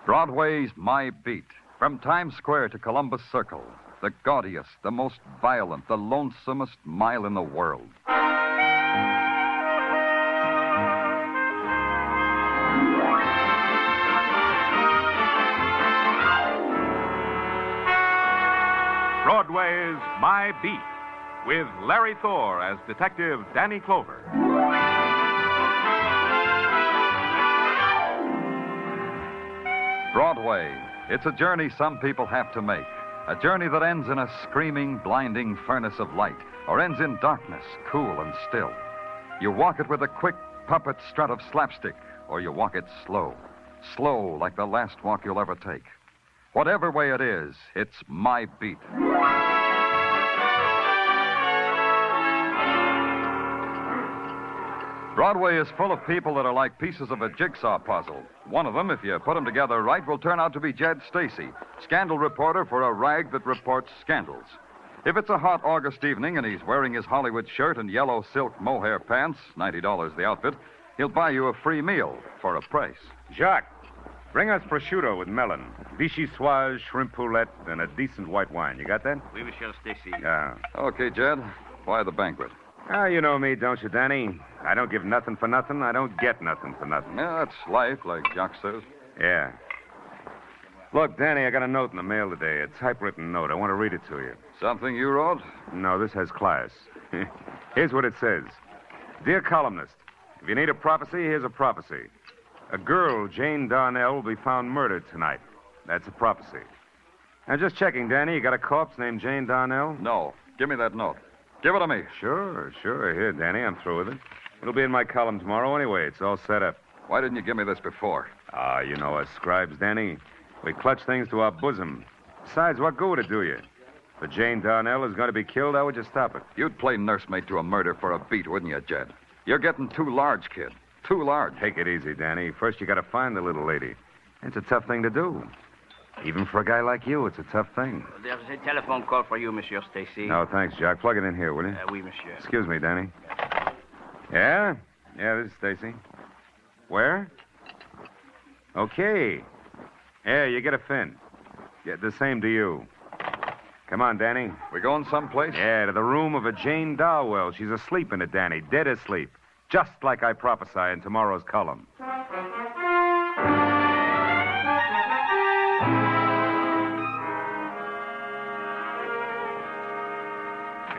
Broadway's My Beat. From Times Square to Columbus Circle. The gaudiest, the most violent, the lonesomest mile in the world. Broadway's My Beat, with Larry Thor as Detective Danny Clover. Broadway. It's a journey some people have to make. A journey that ends in a screaming, blinding furnace of light, or ends in darkness, cool and still. You walk it with a quick puppet strut of slapstick, or you walk it slow. Slow like the last walk you'll ever take. Whatever way it is, it's My Beat. Broadway is full of people that are like pieces of a jigsaw puzzle. One of them, if you put them together right, will turn out to be Jed Stacy, scandal reporter for a rag that reports scandals. If it's a hot August evening and he's wearing his Hollywood shirt and yellow silk mohair pants, $90 the outfit, he'll buy you a free meal for a price. Jacques, bring us prosciutto with melon, vichyssoise, shrimp poulette, and a decent white wine. You got that? Oui, Monsieur Stacy. Yeah. Okay, Jed. Why the banquet? You know me, don't you, Danny? I don't give nothing for nothing. I don't get nothing for nothing. Yeah, that's life, like Jacques says. Yeah. Look, Danny, I got a note in the mail today. A typewritten note. I want to read it to you. Something you wrote? No, this has class. Here's what it says. Dear columnist, if you need a prophecy, here's a prophecy. A girl, Jane Darwell, will be found murdered tonight. That's a prophecy. Now, just checking, Danny, you got a corpse named Jane Darwell? No. Give me that note. Give it to me. Sure. Here, Danny, I'm through with it. It'll be in my column tomorrow anyway. It's all set up. Why didn't you give me this before? You know us scribes, Danny. We clutch things to our bosom. Besides, what good would it do you? If Jane Darwell is going to be killed, how would you stop it? You'd play nursemaid to a murder for a beat, wouldn't you, Jed? You're getting too large, kid. Too large. Take it easy, Danny. First, you got to find the little lady. It's a tough thing to do. Even for a guy like you, it's a tough thing. There's a telephone call for you, Monsieur Stacy. No, thanks, Jack. Plug it in here, will you? Oui, monsieur. Excuse me, Danny. Yeah? Yeah, this is Stacy. Where? Okay. Yeah, you get a fin. Yeah, the same to you. Come on, Danny. We going someplace? Yeah, to the room of a Jane Darwell. She's asleep in it, Danny. Dead asleep. Just like I prophesy in tomorrow's column.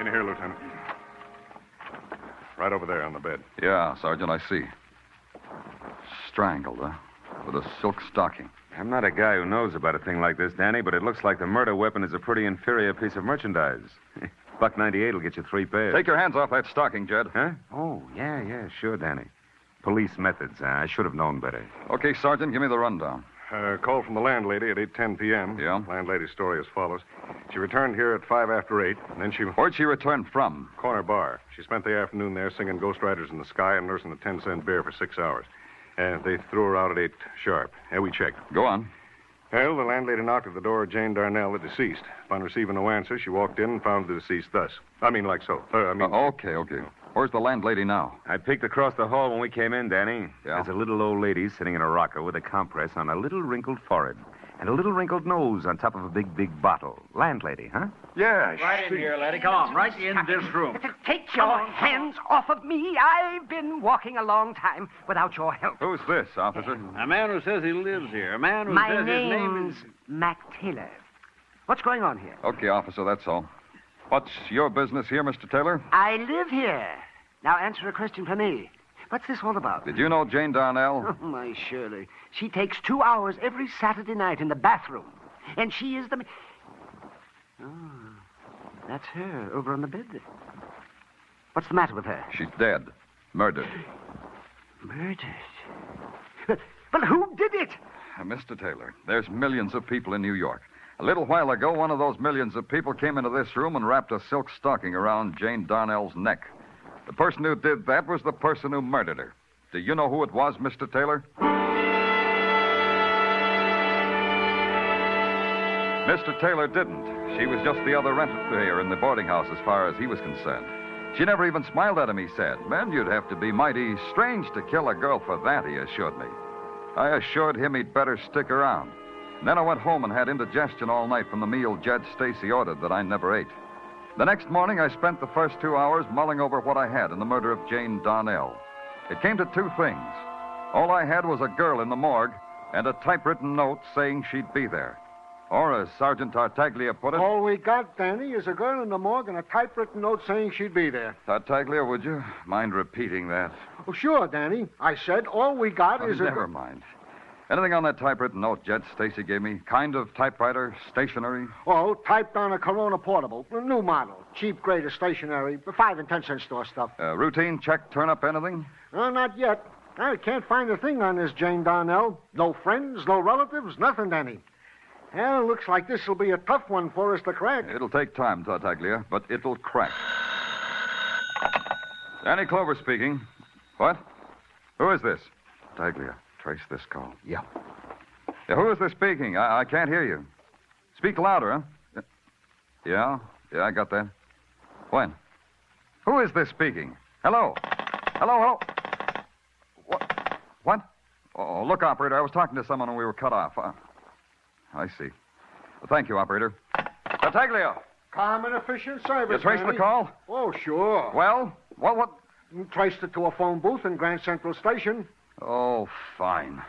In here, Lieutenant. Right over there on the bed. Yeah, Sergeant, I see. Strangled, huh? With a silk stocking. I'm not a guy who knows about a thing like this, Danny, but it looks like the murder weapon is a pretty inferior piece of merchandise. $1.98 will get you 3 pairs. Take your hands off that stocking, Jed. Huh? Oh, yeah, sure, Danny. Police methods. I should have known better. Okay, Sergeant, give me the rundown. Call from the landlady at 8:10 p.m. Yeah? Landlady's story as follows. She returned here at 5 after 8, and then she... Where'd she return from? Corner bar. She spent the afternoon there singing Ghost Riders in the Sky and nursing a 10-cent beer for 6 hours. They threw her out at 8 sharp. Yeah, we checked. Go on. Well, the landlady knocked at the door of Jane Darwell, the deceased. Upon receiving no answer, she walked in and found the deceased thus. I mean, like so. Okay. Where's the landlady now? I peeked across the hall when we came in, Danny. Yeah? There's a little old lady sitting in a rocker with a compress on a little wrinkled forehead and a little wrinkled nose on top of a big bottle. Landlady, huh? Yeah. Right in here, laddie. Come on, right in this room. Take your hands off of me. I've been walking a long time without your help. Who's this, officer? A man who says he lives here. A man who My says his name name's is... Mac Taylor. What's going on here? Okay, officer, that's all. What's your business here, Mr. Taylor? I live here. Now answer a question for me. What's this all about? Did you know Jane Darwell? Oh, my Shirley. She takes 2 hours every Saturday night in the bathroom. And she is the... Oh, that's her over on the bed there. What's the matter with her? She's dead. Murdered. Murdered? But who did it? Mr. Taylor, there's millions of people in New York. A little while ago, one of those millions of people came into this room and wrapped a silk stocking around Jane Darwell's neck. The person who did that was the person who murdered her. Do you know who it was, Mr. Taylor? Mr. Taylor didn't. She was just the other renter in the boarding house as far as he was concerned. She never even smiled at him, he said. Man, you'd have to be mighty strange to kill a girl for that, he assured me. I assured him he'd better stick around. And then I went home and had indigestion all night from the meal Jed Stacy ordered that I never ate. The next morning, I spent the first 2 hours mulling over what I had in the murder of Jane Darwell. It came to two things. All I had was a girl in the morgue and a typewritten note saying she'd be there. Or, as Sergeant Tartaglia put it... All we got, Danny, is a girl in the morgue and a typewritten note saying she'd be there. Tartaglia, would you mind repeating that? Oh, sure, Danny. I said all we got is a... Never mind. Anything on that typewritten note Jed Stacy gave me? Kind of typewriter, stationery? Oh, typed on a Corona Portable. A new model. Cheap grade of stationery. 5 and 10 cent store stuff. Routine check, turn up anything? Not yet. I can't find a thing on this Jane Darwell. No friends, no relatives, nothing, Danny. Well, looks like this will be a tough one for us to crack. It'll take time, Tartaglia, but it'll crack. Danny Clover speaking. What? Who is this? Tartaglia, trace this call. Yeah. Who is this speaking? I can't hear you. Speak louder, huh? Yeah, I got that. When? Who is this speaking? Hello? Hello? What? Oh, look, operator, I was talking to someone and we were cut off. I see. Well, thank you, operator. Tartaglia! Calm and efficient service, You traced Danny. the call? Oh, sure. Well, what? Traced it to a phone booth in Grand Central Station. Oh, fine.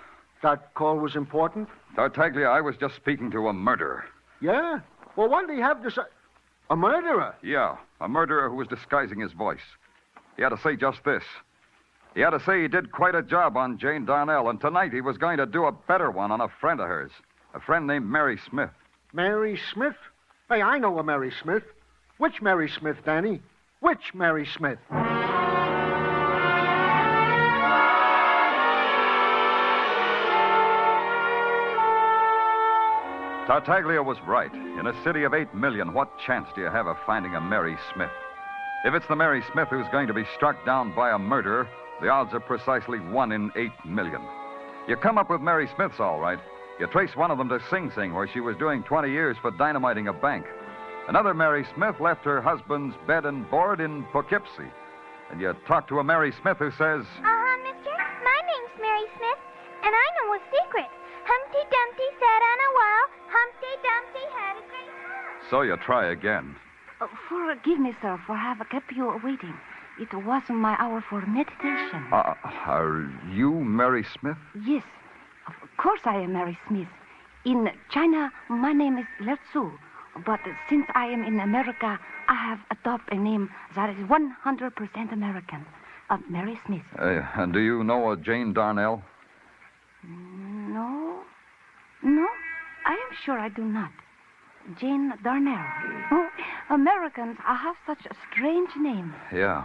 That call was important? Tartaglia, I was just speaking to a murderer. Yeah? Well, what did he have to say? A murderer? Yeah, a murderer who was disguising his voice. He had to say just this. He had to say he did quite a job on Jane Darwell, and tonight he was going to do a better one on a friend of hers. A friend named Mary Smith. Mary Smith? Hey, I know a Mary Smith. Which Mary Smith, Danny? Which Mary Smith? Tartaglia was right. In a city of 8 million, what chance do you have of finding a Mary Smith? If it's the Mary Smith who's going to be struck down by a murderer, the odds are precisely 1 in 8 million. You come up with Mary Smiths, all right. You trace one of them to Sing Sing, where she was doing 20 years for dynamiting a bank. Another Mary Smith left her husband's bed and board in Poughkeepsie. And you talk to a Mary Smith who says... mister. My name's Mary Smith, and I know a secret. Humpty Dumpty sat on a wall. Humpty Dumpty had a great fall. So you try again. Forgive me, sir, for have kept you waiting. It wasn't my hour for meditation. Are you Mary Smith? Yes, of course I am Mary Smith. In China, my name is Letsu. But since I am in America, I have adopted a name that is 100% American. Mary Smith. And do you know a Jane Darwell? No, I am sure I do not. Jane Darwell. Oh, Americans have such a strange name. Yeah.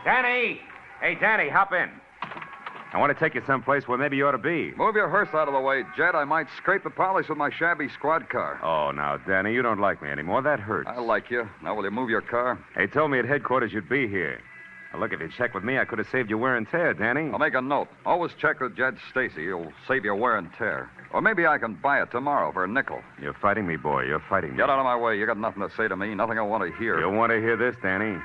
Danny! Hey, Danny, hop in. I want to take you someplace where maybe you ought to be. Move your hearse out of the way, Jed. I might scrape the polish with my shabby squad car. Oh, now, Danny, you don't like me anymore. That hurts. I like you. Now, will you move your car? They told me at headquarters you'd be here. Now, look, if you checked with me, I could have saved you wear and tear, Danny. I'll make a note. Always check with Jed Stacy. He'll save you wear and tear. Or maybe I can buy it tomorrow for a nickel. You're fighting me, boy. You're fighting me. Get out of my way. You got nothing to say to me. Nothing I want to hear. You'll want to hear this, Danny.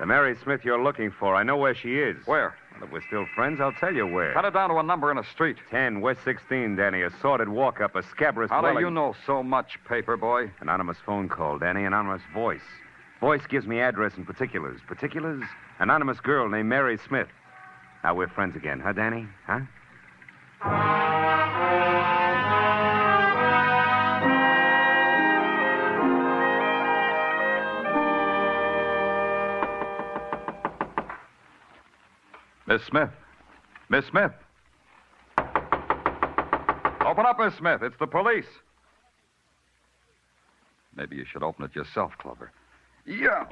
The Mary Smith you're looking for, I know where she is. Where? Well, if we're still friends, I'll tell you where. Cut it down to a number in a street. 10 West 16, Danny. A sordid walk-up, a scabrous How do dwelling. you know so much, paper boy? Anonymous phone call, Danny. Anonymous voice. Voice gives me address and particulars. Particulars? Anonymous girl named Mary Smith. Now we're friends again, huh, Danny? Huh? Miss Smith. Miss Smith. Open up, Miss Smith. It's the police. Maybe you should open it yourself, Clover. Yeah.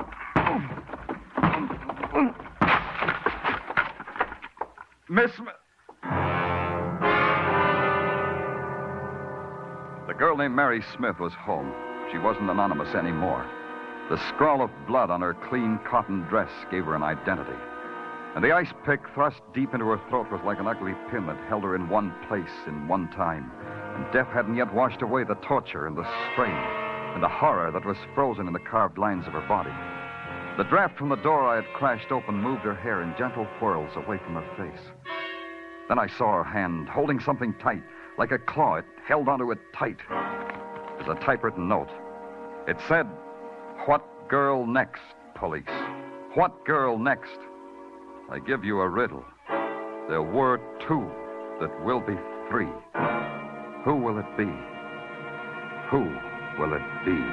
Miss Smith. The girl named Mary Smith was home. She wasn't anonymous anymore. The scrawl of blood on her clean cotton dress gave her an identity. And the ice pick thrust deep into her throat was like an ugly pin that held her in one place in one time. And death hadn't yet washed away the torture and the strain and the horror that was frozen in the carved lines of her body. The draft from the door I had crashed open moved her hair in gentle whirls away from her face. Then I saw her hand holding something tight, like a claw. It held onto it tight. It was a typewritten note. It said, "What girl next, police? What girl next? I give you a riddle. There were two that will be three. Who will it be? Who will it be?"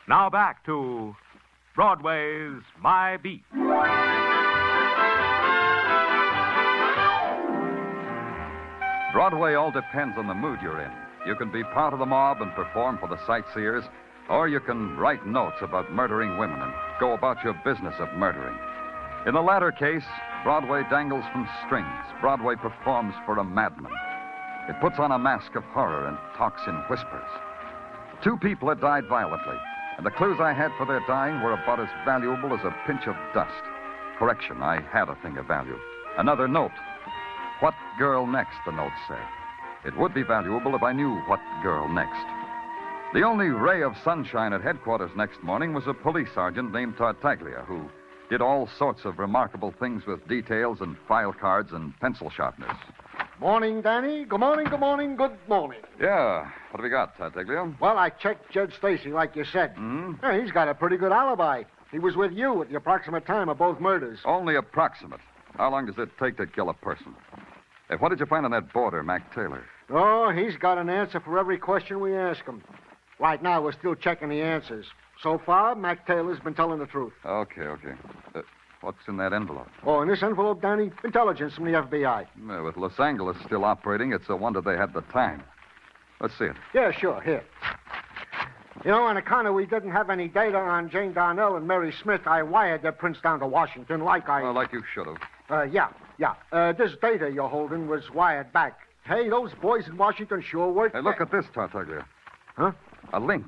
Now back to Broadway's My Beat. Broadway all depends on the mood you're in. You can be part of the mob and perform for the sightseers, or you can write notes about murdering women and go about your business of murdering. In the latter case, Broadway dangles from strings. Broadway performs for a madman. It puts on a mask of horror and talks in whispers. Two people had died violently, and the clues I had for their dying were about as valuable as a pinch of dust. Correction, I had a thing of value. Another note. What girl next, the note said. It would be valuable if I knew what girl next. The only ray of sunshine at headquarters next morning was a police sergeant named Tartaglia, who did all sorts of remarkable things with details and file cards and pencil sharpeners. Morning, Danny. Good morning, good morning, good morning. Yeah, what have we got, Tartaglia? Well, I checked Jed Stacy, like you said. Hmm? Yeah, he's got a pretty good alibi. He was with you at the approximate time of both murders. Only approximate. How long does it take to kill a person? Hey, what did you find on that border, Mac Taylor? Oh, he's got an answer for every question we ask him. Right now, we're still checking the answers. So far, Mac Taylor's been telling the truth. Okay. What's in that envelope? Oh, in this envelope, Danny, intelligence from the FBI. With Los Angeles still operating, it's a wonder they had the time. Let's see it. Yeah, sure. Here. You know, on account of we didn't have any data on Jane Darwell and Mary Smith, I wired their prints down to Washington like I... Well, like you should have. Yeah. This data you're holding was wired back. Hey, those boys in Washington sure work... Hey, look at this, Tartaglia. Huh? A link.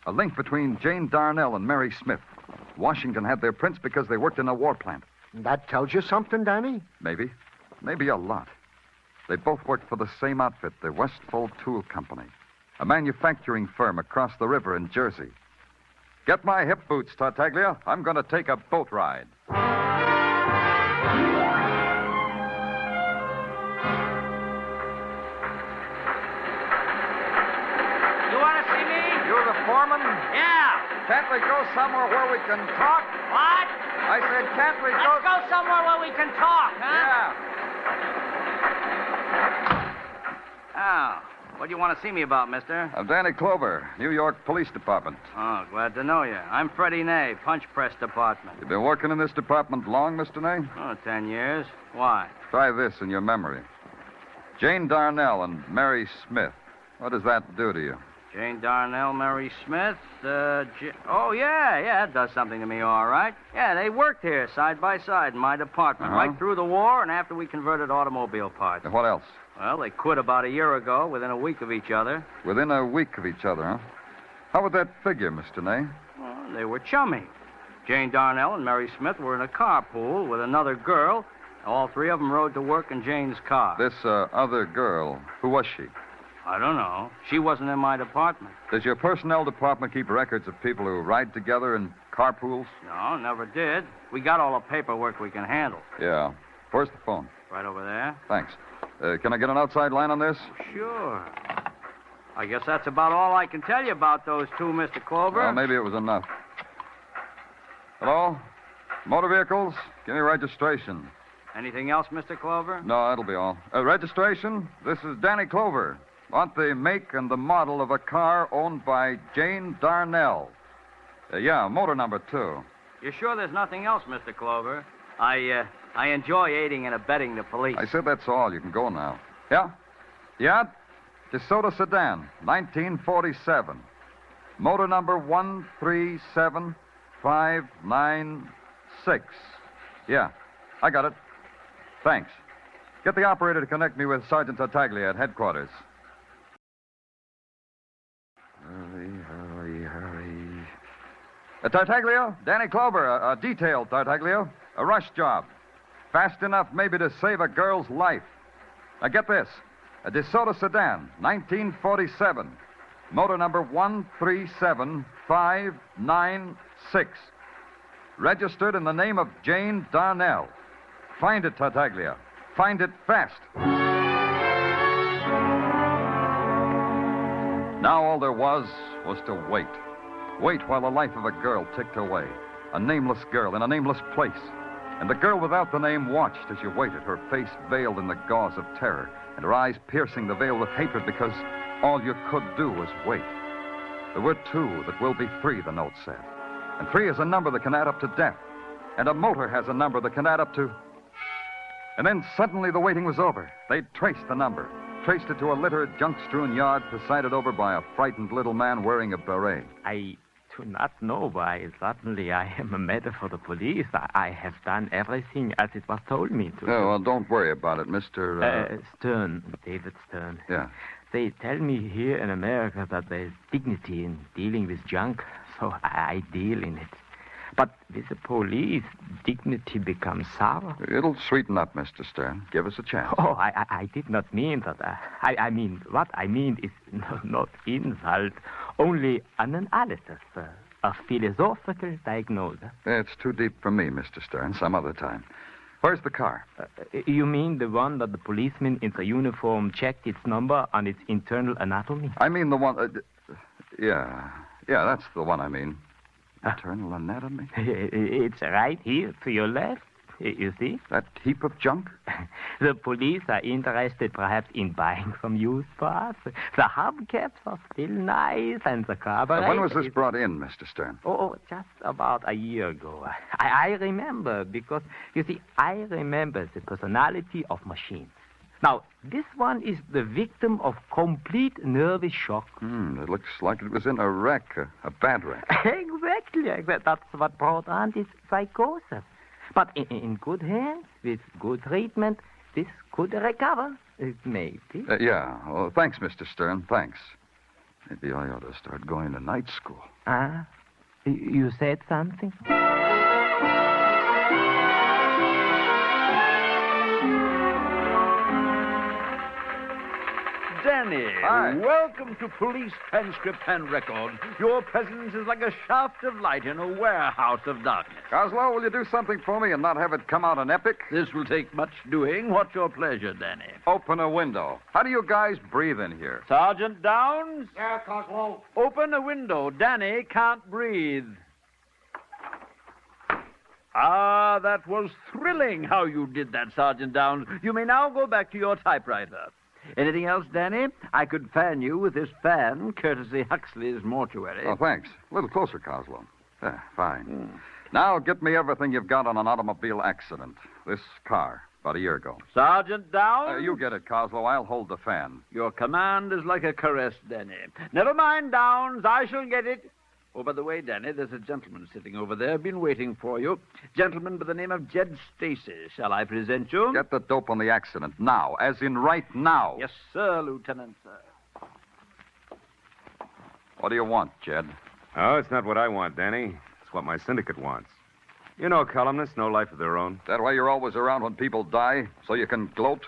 A link between Jane Darwell and Mary Smith. Washington had their prints because they worked in a war plant. That tells you something, Danny? Maybe. Maybe a lot. They both worked for the same outfit, the Westfall Tool Company, a manufacturing firm across the river in Jersey. Get my hip boots, Tartaglia. I'm going to take a boat ride. You want to see me? You're the foreman? Yeah. Can't we go somewhere where we can talk? What? I said, can't we Let's go somewhere where we can talk, huh? Yeah. Oh, what do you want to see me about, mister? I'm Danny Clover, New York Police Department. Oh, glad to know you. I'm Freddie Ney, Punch Press Department. You've been working in this department long, Mr. Ney? Oh, 10 years. Why? Try this in your memory. Jane Darwell and Mary Smith. What does that do to you? Jane Darwell, Mary Smith, Oh, yeah, it does something to me, all right. Yeah, they worked here side by side in my department, right through the war and after we converted automobile parts. And what else? Well, they quit about a year ago, within a week of each other. Within a week of each other, huh? How would that figure, Mr. Ney? Well, they were chummy. Jane Darwell and Mary Smith were in a carpool with another girl. All three of them rode to work in Jane's car. This other girl, who was she? I don't know. She wasn't in my department. Does your personnel department keep records of people who ride together in carpools? No, never did. We got all the paperwork we can handle. Yeah. Where's the phone? Right over there. Thanks. Can I get an outside line on this? Sure. I guess that's about all I can tell you about those two, Mr. Clover. Well, maybe it was enough. Hello? Motor vehicles? Give me registration. Anything else, Mr. Clover? No, that'll be all. Registration? This is Danny Clover. Want the make and the model of a car owned by Jane Darwell. Yeah, motor number 2. You sure there's nothing else, Mr. Clover? I enjoy aiding and abetting the police. I said that's all. You can go now. Yeah? Yeah? DeSoto sedan, 1947. Motor number 137596. Yeah, I got it. Thanks. Get the operator to connect me with Sergeant Tartaglia at headquarters. Hurry. Tartaglia, Danny Clover, a detail, Tartaglia. A rush job. Fast enough maybe to save a girl's life. Now get this. A DeSoto sedan, 1947. Motor number 137596. Registered in the name of Jane Darwell. Find it, Tartaglia. Find it fast. Now all there was to wait. Wait while the life of a girl ticked away. A nameless girl in a nameless place. And the girl without the name watched as you waited, her face veiled in the gauze of terror, and her eyes piercing the veil with hatred because all you could do was wait. There were two that will be free, the note said. And 3 is a number that can add up to death. And a motor has a number that can add up to... And then suddenly the waiting was over. They'd traced the number. Traced it to a littered, junk-strewn yard presided over by a frightened little man wearing a beret. I do not know why suddenly I am a matter for the police. I have done everything as it was told me to. Oh, well, don't worry about it, Mr. Stern, David Stern. Yeah. They tell me here in America that there's dignity in dealing with junk, so I deal in it. But with the police, dignity becomes sour. It'll sweeten up, Mr. Stern. Give us a chance. Oh, I did not mean that. I mean, what I mean is not insult, only an analysis, a philosophical diagnosis. It's too deep for me, Mr. Stern. Some other time. Where's the car? You mean the one that the policeman in the uniform checked its number and its internal anatomy? I mean the one... Yeah, that's the one I mean. Internal anatomy? It's right here to your left, you see? That heap of junk? The police are interested perhaps in buying some used parts. The hubcaps are still nice, and the carburetor... When was this brought in, Mr. Stern? Oh, just about a year ago. I remember, because, you see, I remember the personality of machines. Now, this one is the victim of complete nervous shock. It looks like it was in a wreck, a bad wreck. Exactly. That's what brought on this psychosis. But in good hands, with good treatment, this could recover, maybe. Yeah. Well, thanks, Mr. Stern. Thanks. Maybe I ought to start going to night school. You said something? Danny, Hi. Welcome to Police Transcript and Record. Your presence is like a shaft of light in a warehouse of darkness. Coslow, will you do something for me and not have it come out an epic? This will take much doing. What's your pleasure, Danny? Open a window. How do you guys breathe in here? Sergeant Downs? Yeah, Coslow. Open a window. Danny can't breathe. Ah, that was thrilling how you did that, Sergeant Downs. You may now go back to your typewriter. Anything else, Danny? I could fan you with this fan, courtesy Huxley's mortuary. Oh, thanks. A little closer, Coslow. Fine. Now get me everything you've got on an automobile accident. This car, about a year ago. Sergeant Downs? You get it, Coslow. I'll hold the fan. Your command is like a caress, Danny. Never mind, Downs. I shall get it. Oh, by the way, Danny, there's a gentleman sitting over there, been waiting for you. Gentleman by the name of Jed Stacy. Shall I present you? Get the dope on the accident now, as in right now. Yes, sir, Lieutenant, sir. What do you want, Jed? Oh, it's not what I want, Danny. It's what my syndicate wants. You know, columnists, no life of their own. That why you're always around when people die, so you can gloat?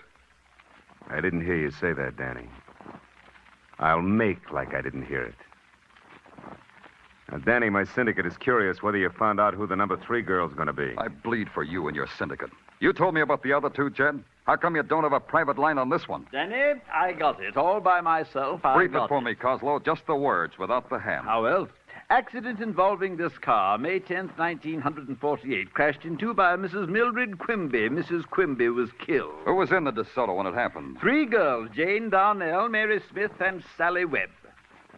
I didn't hear you say that, Danny. I'll make like I didn't hear it. Now, Danny, my syndicate is curious whether you found out who the number 3 girl's going to be. I bleed for you and your syndicate. You told me about the other 2, Jed. How come you don't have a private line on this one? Danny, I got it. All by myself. Brief it for me, Coslow. Just the words, without the hand. How well? Accident involving this car, May 10th, 1948. Crashed into by Mrs. Mildred Quimby. Mrs. Quimby was killed. Who was in the DeSoto when it happened? 3 girls, Jane Darwell, Mary Smith, and Sally Webb.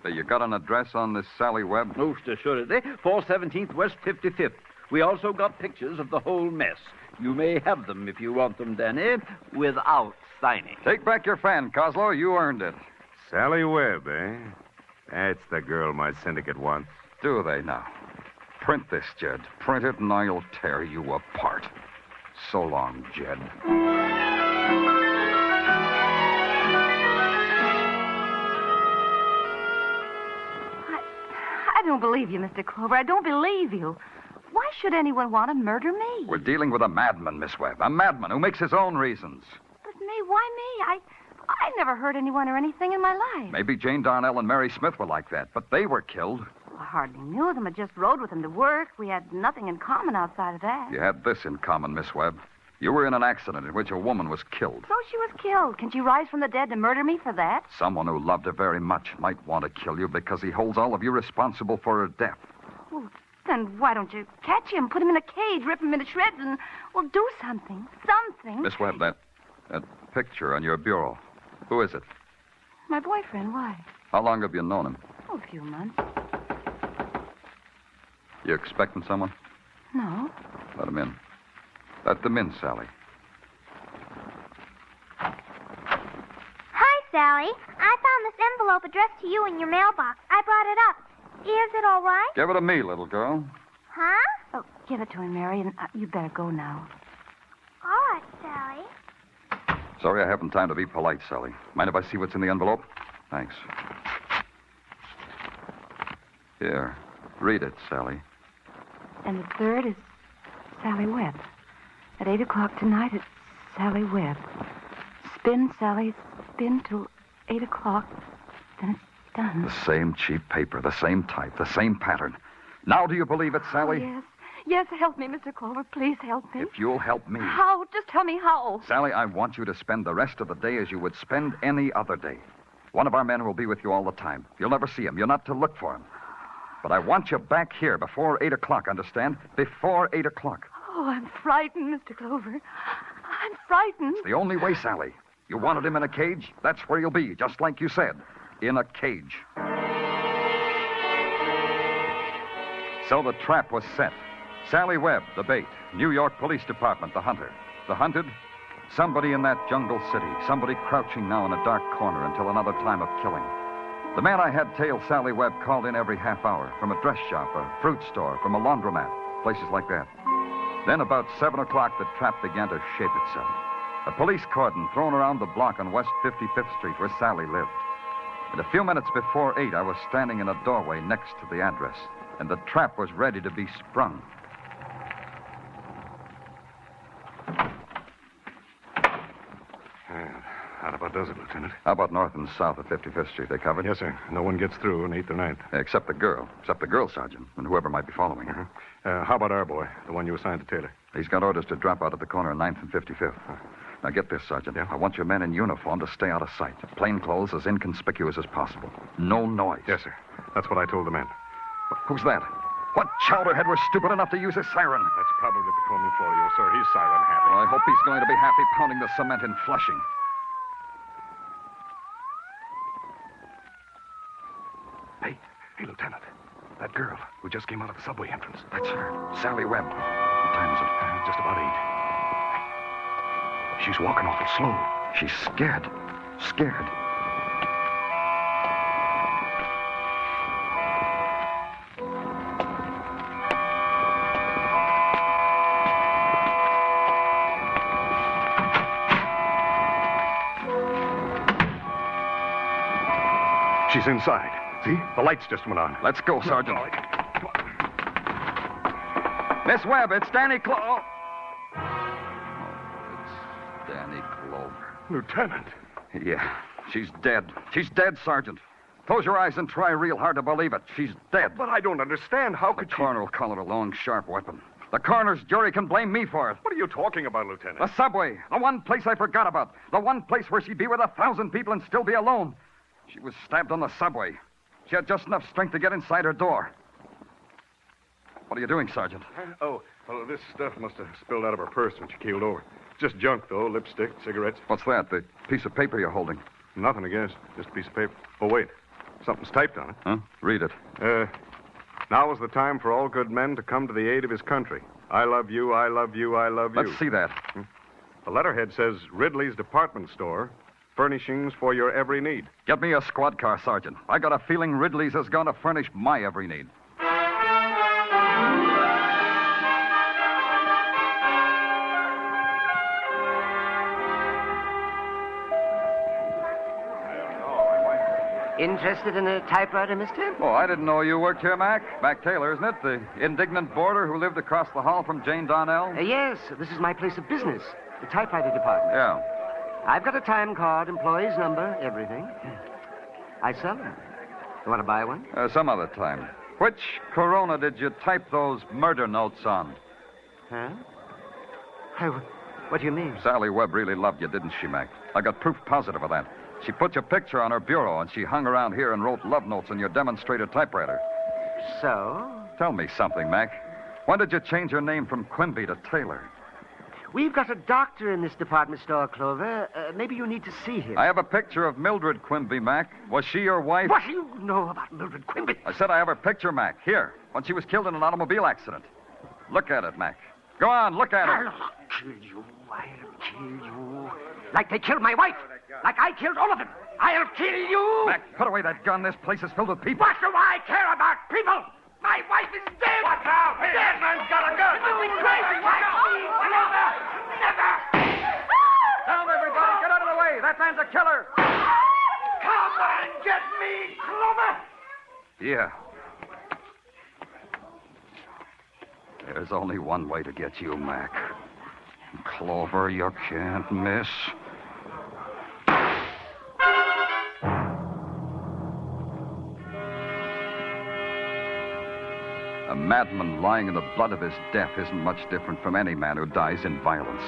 You got an address on this Sally Webb? Most assuredly. 417th West 55th. We also got pictures of the whole mess. You may have them if you want them, Danny, without signing. Take back your fan, Coslow. You earned it. Sally Webb, eh? That's the girl my syndicate wants. Do they now? Print this, Jed. Print it, and I'll tear you apart. So long, Jed. I don't believe you, Mr. Clover. I don't believe you. Why should anyone want to murder me? We're dealing with a madman, Miss Webb. A madman who makes his own reasons. But me, why me? I never hurt anyone or anything in my life. Maybe Jane Darnell and Mary Smith were like that, but they were killed. I hardly knew them. I just rode with them to work. We had nothing in common outside of that. You had this in common, Miss Webb. You were in an accident in which a woman was killed. So she was killed. Can she rise from the dead to murder me for that? Someone who loved her very much might want to kill you because he holds all of you responsible for her death. Well, then why don't you catch him, put him in a cage, rip him into shreds, and, well, do something. Something. Miss Webb, that picture on your bureau, who is it? My boyfriend. Why? How long have you known him? Oh, a few months. You expecting someone? No. Let him in. Let them in, Sally. Hi, Sally. I found this envelope addressed to you in your mailbox. I brought it up. Is it all right? Give it to me, little girl. Huh? Oh, give it to him, Mary, and you better go now. All right, Sally. Sorry I haven't time to be polite, Sally. Mind if I see what's in the envelope? Thanks. Here. Read it, Sally. And the third is Sally Webb. At 8 o'clock tonight, it's Sally Webb. Spin, Sally, spin till 8 o'clock. Then it's done. The same cheap paper, the same type, the same pattern. Now do you believe it, Sally? Oh, yes. Yes, help me, Mr. Clover. Please help me. If you'll help me. How? Just tell me how. Sally, I want you to spend the rest of the day as you would spend any other day. One of our men will be with you all the time. You'll never see him. You're not to look for him. But I want you back here before 8 o'clock, understand? Before 8 o'clock. Oh, I'm frightened, Mr. Clover. I'm frightened. It's the only way, Sally. You wanted him in a cage? That's where you'll be, just like you said. In a cage. So the trap was set. Sally Webb, the bait. New York Police Department, the hunter. The hunted? Somebody in that jungle city. Somebody crouching now in a dark corner until another time of killing. The man I had tail Sally Webb called in every half hour from a dress shop, a fruit store, from a laundromat, places like that. Then about 7 o'clock, the trap began to shape itself. A police cordon thrown around the block on West 55th Street where Sally lived. And a few minutes before 8, I was standing in a doorway next to the address, and the trap was ready to be sprung. That about does it, Lieutenant. How about north and south of 55th Street? They covered? Yes, sir. No one gets through on 8th or 9th. Except the girl. Except the girl, Sergeant, and whoever might be following her. How about our boy, the one you assigned to Taylor? He's got orders to drop out at the corner of 9th and 55th. Now, get this, Sergeant. Yeah? I want your men in uniform to stay out of sight. Plain clothes as inconspicuous as possible. No noise. Yes, sir. That's what I told the men. Who's that? What chowderhead was stupid enough to use his siren? That's probably Patrolman Florio, sir. He's siren happy. Oh, I hope he's going to be happy pounding the cement in Flushing. Hey, Lieutenant. That girl who just came out of the subway entrance. That's her. Sally Webb. What time is it? Just about 8. Hey, she's walking awful slow. She's scared. Scared. She's inside. See? The lights just went on. Let's go, Sergeant. Miss Webb, it's Danny Clover. Oh, it's Danny Clover. Lieutenant. Yeah, she's dead. She's dead, Sergeant. Close your eyes and try real hard to believe it. She's dead. But I don't understand. How could the coroner will call it a long, sharp weapon. The coroner's jury can blame me for it. What are you talking about, Lieutenant? The subway. The one place I forgot about. The one place where she'd be with 1,000 people and still be alone. She was stabbed on the subway. She had just enough strength to get inside her door. What are you doing, Sergeant? Oh, well, this stuff must have spilled out of her purse when she keeled over. Just junk, though. Lipstick, cigarettes. What's that? The piece of paper you're holding? Nothing, I guess. Just a piece of paper. Oh, wait. Something's typed on it. Huh? Read it. Now is the time for all good men to come to the aid of his country. I love you, I love you, I love you. Let's see that. The letterhead says Ridley's Department Store. Furnishings for your every need. Get me a squad car, Sergeant. I got a feeling Ridley's is going to furnish my every need. Interested in a typewriter, mister? Oh, I didn't know you worked here, Mac. Mac Taylor, isn't it? The indignant boarder who lived across the hall from Jane Darnell? Yes, this is my place of business. The typewriter department. Yeah. I've got a time card, employee's number, everything. I sell them. You want to buy one? Some other time. Which Corona did you type those murder notes on? Huh? Hey, what do you mean? Sally Webb really loved you, didn't she, Mac? I got proof positive of that. She put your picture on her bureau, and she hung around here and wrote love notes on your demonstrator typewriter. So? Tell me something, Mac. When did you change your name from Quimby to Taylor? We've got a doctor in this department store, Clover. Maybe you need to see him. I have a picture of Mildred Quimby, Mac. Was she your wife? What do you know about Mildred Quimby? I said I have her picture, Mac. Here, when she was killed in an automobile accident. Look at it, Mac. Go on, look at it. I'll kill you. I'll kill you. Like they killed my wife. Like I killed all of them. I'll kill you. Mac, put away that gun. This place is filled with people. What do I care about people? My wife is dead. Watch out! Hey, that man's got a gun. You're crazy. Never. Never. Down, everybody. Get out of the way. That man's a killer. Come and get me, Clover. Yeah. There's only one way to get you, Mac. Clover, you can't miss. A madman lying in the blood of his death isn't much different from any man who dies in violence.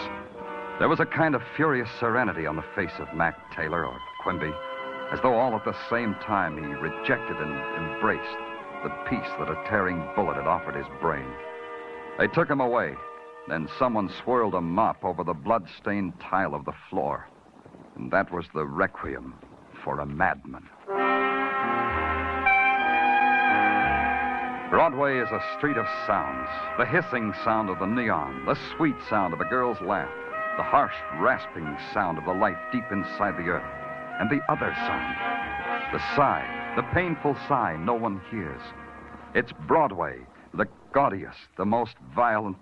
There was a kind of furious serenity on the face of Mac Taylor, or Quimby, as though all at the same time he rejected and embraced the peace that a tearing bullet had offered his brain. They took him away. Then someone swirled a mop over the blood-stained tile of the floor. And that was the requiem for a madman. Broadway is a street of sounds. The hissing sound of the neon, the sweet sound of a girl's laugh, the harsh, rasping sound of the life deep inside the earth, and the other sound, the sigh, the painful sigh no one hears. It's Broadway, the gaudiest, the most violent,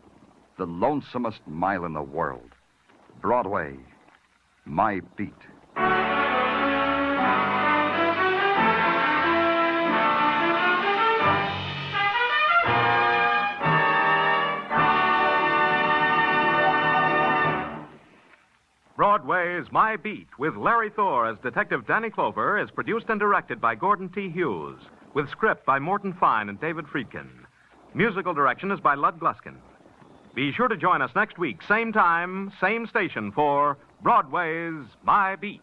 the lonesomest mile in the world. Broadway, my beat. Broadway's My Beat, with Larry Thor as Detective Danny Clover, is produced and directed by Gordon T. Hughes, with script by Morton Fine and David Friedkin. Musical direction is by Lud Gluskin. Be sure to join us next week, same time, same station, for Broadway's My Beat.